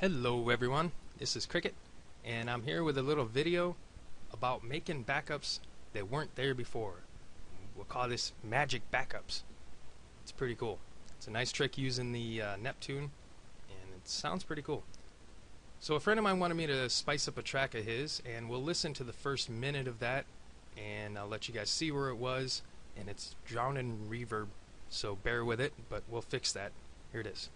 Hello everyone, this is Cricket, and I'm here with a little video about making backups that weren't there before. We'll call this magic backups. It's pretty cool. It's a nice trick using the Neptune, and it sounds pretty cool. So a friend of mine wanted me to spice up a track of his, and we'll listen to the first minute of that, and I'll let you guys see where it was, and it's drowned in reverb, so bear with it, but we'll fix that. Here it is.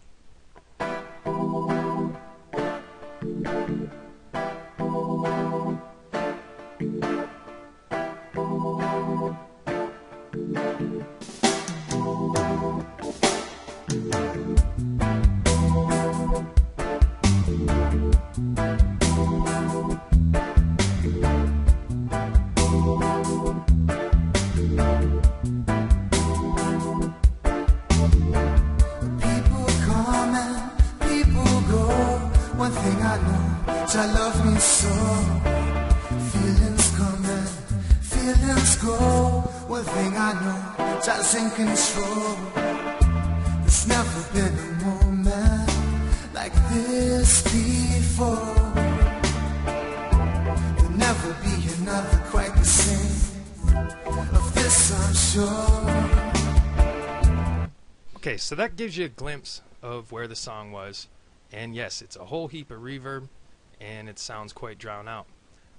One thing I know, child love me so. Feelings come and feelings go. One thing I know, child's in control. There's never been a moment like this before. There'll never be another quite the same. Of this I'm sure. Okay, so that gives you a glimpse of where the song was. And yes, it's a whole heap of reverb, and it sounds quite drowned out.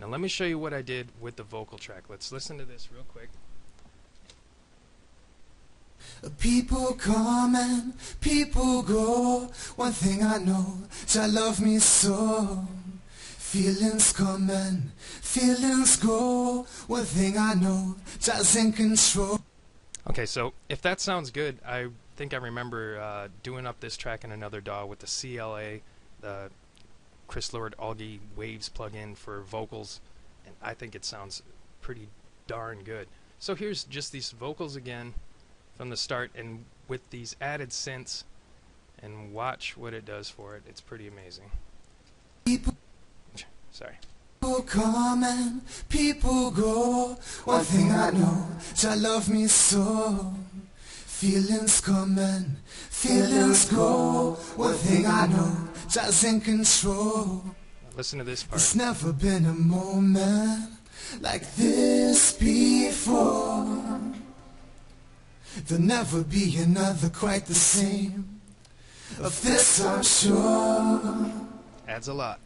Now let me show you what I did with the vocal track. Let's listen to this real quick. People come and people go. One thing I know, child love me so. Feelings come and feelings go. One thing I know, child's in control. Okay, so if that sounds good, I think I remember doing up this track in another DAW with the CLA, the Chris Lord Algae Waves plugin for vocals, and I think it sounds pretty darn good. So here's just these vocals again from the start, and with these added synths, and watch what it does for it. It's pretty amazing. Sorry. People come and people go. One thing I know, child love me so. Feelings come and feelings go. One thing I know, child's in control. Listen to this part. There's never been a moment like this before. There'll never be another quite the same. Of this I'm sure. Adds a lot.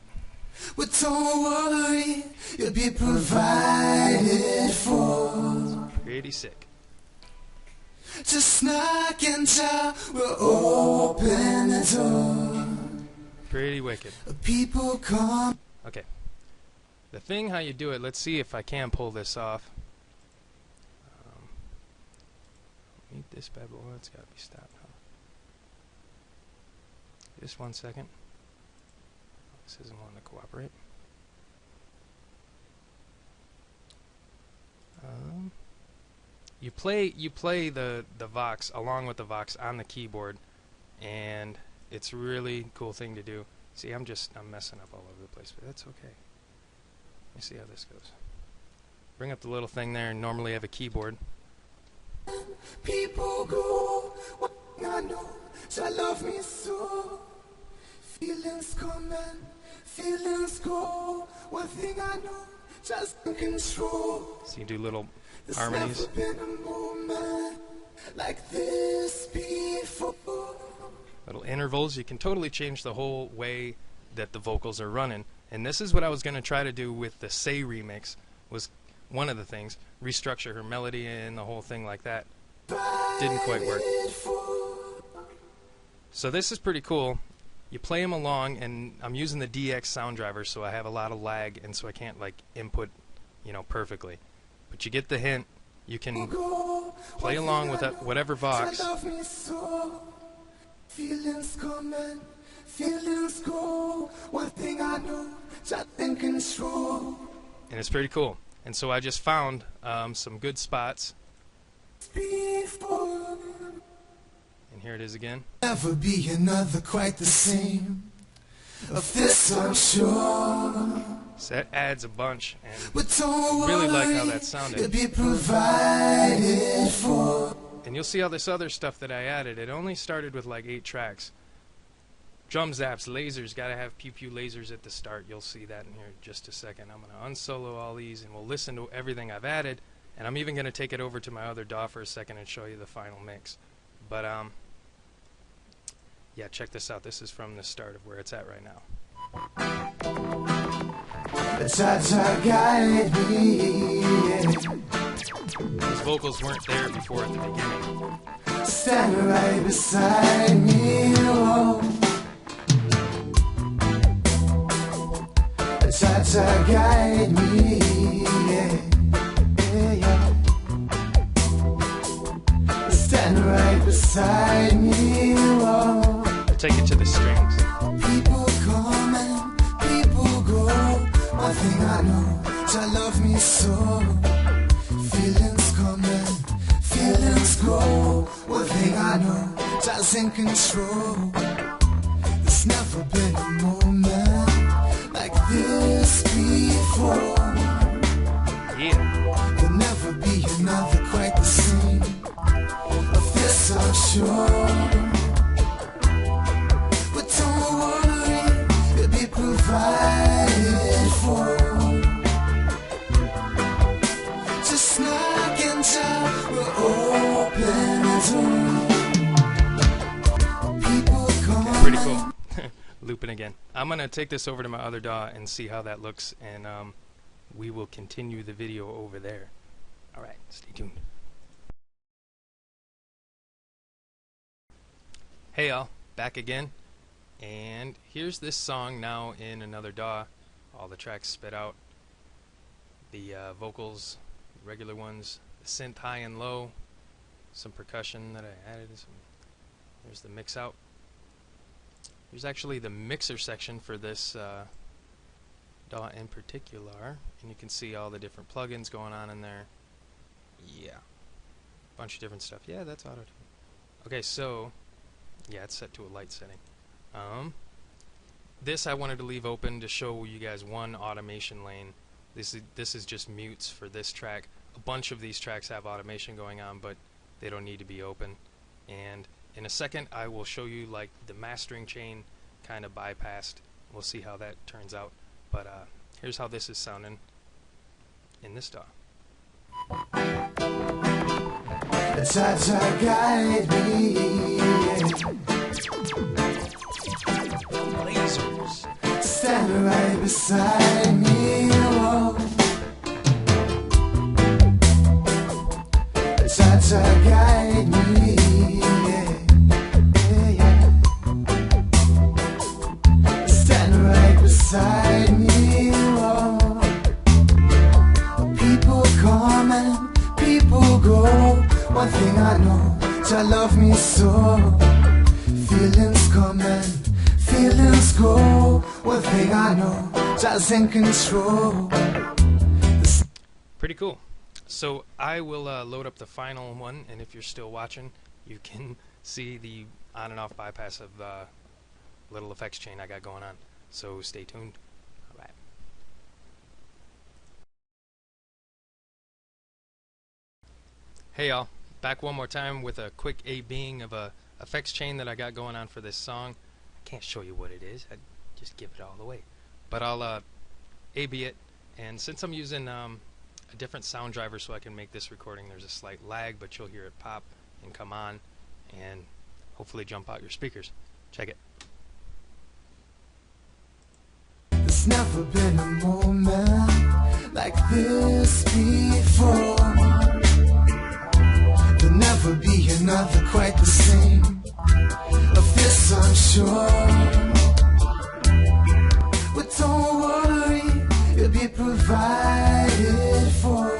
But don't worry, you'll be provided for. Pretty sick. Just knock and child, we'll open the door. Pretty wicked. People come. Okay. The thing how you do it, let's see if I can pull this off. Meet this bad boy. It's got to be stopped. Huh? Just 1 second. This isn't wanting to cooperate. You play the Vox along with the Vox on the keyboard, and it's a really cool thing to do. See, I'm messing up all over the place, but that's okay. Let me see how this goes. Bring up the little thing there, and normally I have a keyboard. People go, I know, child love me so. Feelings come and feelings go. One thing I know, just in control. So you do little There's harmonies. never been a moment like this before. Little intervals. You can totally change the whole way that the vocals are running. And this is what I was going to try to do with the Say remix, was one of the things. Restructure her melody and the whole thing like that. Didn't quite work. So this is pretty cool. You play them along, and I'm using the DX sound driver, so I have a lot of lag, and so I can't like input, perfectly. But you get the hint. You can play along with that, whatever Vox. Feelings come and feelings go. One thing I know, just in control. And it's pretty cool. And so I just found some good spots. And here it is again. Never be another quite the same. Of this I'm sure. So that adds a bunch, and But don't really like how worry, that sounded. you'll be provided for. And you'll see all this other stuff that I added. It only started with like 8 tracks. Drum zaps, lasers, gotta have pew pew lasers at the start. You'll see that in here in just a second. I'm gonna unsolo all these and we'll listen to everything I've added, and I'm even gonna take it over to my other DAW for a second and show you the final mix. But yeah, check this out. This is from the start of where it's at right now. These vocals weren't there before at the beginning. Stand right beside me, oh. Cha-cha guide me, yeah, yeah, yeah. Stand right beside me, oh. I'll take it to the strings. People come and people go. One thing I know, Jah love me so. Feelings come and feelings go. One thing I know, Jah's in control. There's never been a moment like this before. Yeah. There'll never be another quite the same. Of this I'm sure. But don't worry, it'll be provided for. Just knock and Jah will open the door. People come. Pretty cool. Looping again. I'm gonna take this over to my other DAW and see how that looks, and we will continue the video over there. Alright, stay tuned. Hey y'all, back again, and here's this song now in another DAW. All the tracks spit out, the vocals, regular ones, the synth high and low, some percussion that I added. There's the mix out. There's actually the mixer section for this DAW in particular, and you can see all the different plugins going on in there. Yeah, bunch of different stuff. Yeah, that's auto-tune. Okay, so yeah, it's set to a light setting. This I wanted to leave open to show you guys one automation lane. This is just mutes for this track. A bunch of these tracks have automation going on, but they don't need to be open. And in a second, I will show you like the mastering chain kind of bypassed. We'll see how that turns out. But here's how this is sounding in this DAW. Cha-cha guide me. Lasers. Stand right beside me, oh. Cha-cha guide me, yeah, yeah, yeah. Stand right beside me, oh. People come and people go. One thing I know, Jah love me so. Feelings come and feelings go. One thing I know, Jah's in control. Pretty cool. So I will load up the final one, and if you're still watching, you can see the on and off bypass of the little effects chain I got going on. So stay tuned. Alright. Hey y'all, back one more time with a quick A-Bing of a effects chain that I got going on for this song. I can't show you what it is, I just give it all away. But I'll A-B it, and since I'm using a different sound driver so I can make this recording, there's a slight lag, but you'll hear it pop and come on and hopefully jump out your speakers. Check it. There's never been a moment like this before. There'll never be another quite the same. Of this I'm sure. But don't worry, it'll be provided for.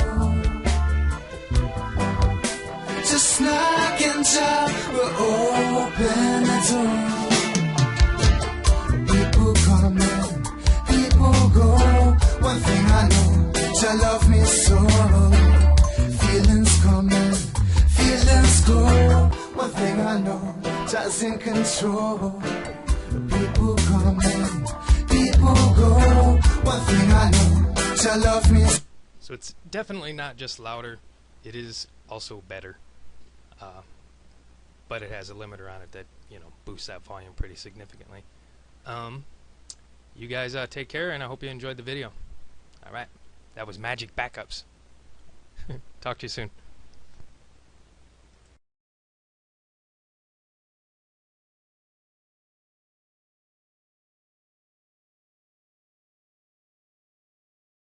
Just knock and Jah will open the door. People come in, people go. One thing I know, Jah love me so. Feelings come in, feelings go. One thing I know, Jah's in control. People come in, people go. One thing I know, Jah love me. So it's definitely not just louder, it is also better. But it has a limiter on it that, you know, boosts that volume pretty significantly. You guys take care, and I hope you enjoyed the video. All right, that was Magic Backups. Talk to you soon.